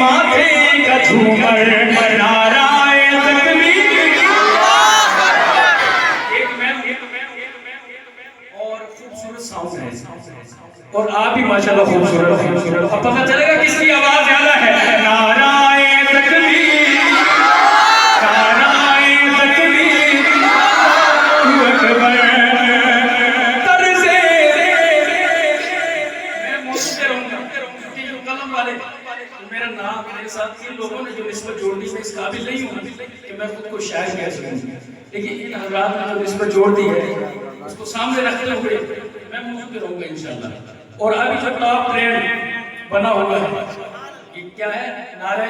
माथे का झूमर नारायण तकबीर। और खूबसूरत साउंड है और आप भी माशाल्लाह खूबसूरत। अब पता चलेगा किसकी आवाज ज्यादा है। नारायण तकबीर, नारायण तकबीर, अल्लाहू अकबर। तरज़े मैं मुझसे रहूंगा कि जो कलम वाले मेरा नाम मेरे साथ इन लोगों ने जो निस्बत जोड़ दी, मैं इस काबिल नहीं हूँ कि मैं खुद को शायर कह सकूं, लेकिन इन हज़रात ने जो निस्बत जोड़ दी है उसको सामने रखते हुए मैं मुझसे रहूंगा इंशाअल्लाह। और अभी जो टॉप ट्रेंड बना हुआ है ये क्या है? नारे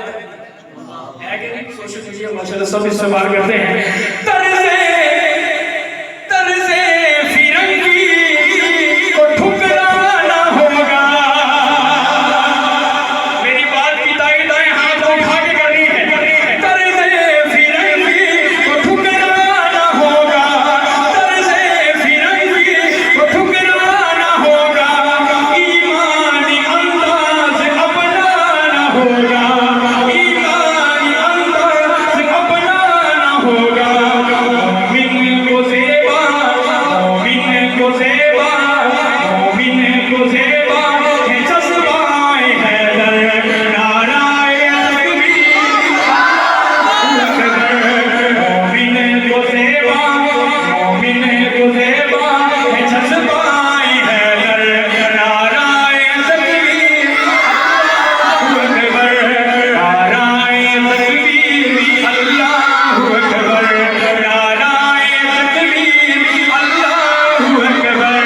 सोशल मीडिया माशाल्लाह सब इस्तेमाल करते हैं। तरज़े तरज़े फिरंगी को ठुकराना होगा। मेरी बात की दाएं दाएं हाथ उठा के करनी है। तरज़े फिरंगी को ठुकराना होगा, तरज़े फिरंगी को ठुकराना होगा, ईमानी अंदाज़ अपनाना होगा, ईमानी अंदाज़ अपनाना होगा। मोमिन को ज़ेबा, मोमिन को ज़ेबा, मोमिन को ज़ेबा है जज़्बाए हैदर। नारायण तकबीर, मोमिन को ज़ेबा, मोमिन को ज़ेबा है जज़्बाए हैदर। नारायण तकबीर, अल्लाहू अकबर, नारायण तकबीर, अल्लाहू अकबर, नारायण तकबीर, अल्लाहू अकबर।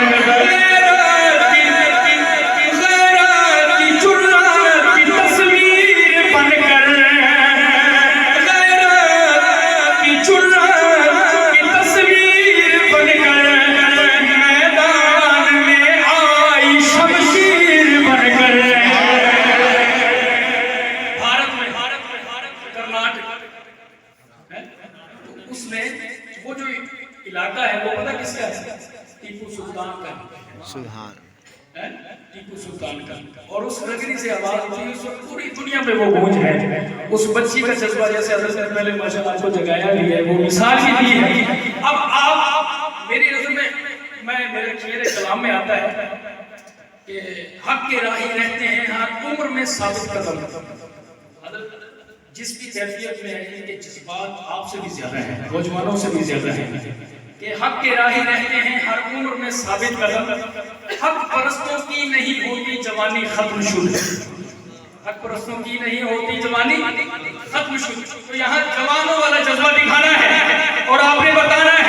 ग़ैरत की जुर्रत की तस्वीर बनकर, ग़ैरत की जुर्रत की तस्वीर बनकर, मैदान में आई शमशीर बनकर। भारत में कर्नाटक है, तो उसमें वो जो इलाका है वो पता किसका है? टीपू सुल्तान का सुभान है, टीपू सुल्तान का। और उस नगरी से आवाज उठी, उस वक्त पूरी दुनिया में वो गूंज है। उस बच्ची का जज्बा जैसे हज़रत ने पहले माशाअल्लाह आपको जगाया भी है, वो मिसाल भी दी है। अब आप मेरी नजर में मेरे कलाम में आता है कि हक के राही रहते हैं हर उम्र में साबित कदम। जिस भी कैफियत में है इनके जज्बात आपसे भी ज्यादा है, नौजवानों से भी ज्यादा है कि हक के राही रहते हैं हर उम्र में साबित कदम। हक परस्तों की नहीं होती जवानी खत्म शुरू, हक परस्तों की नहीं होती जवानी खत्म शुरू। तो यहाँ जवानों वाला जज्बा दिखाना है और आपने बताना है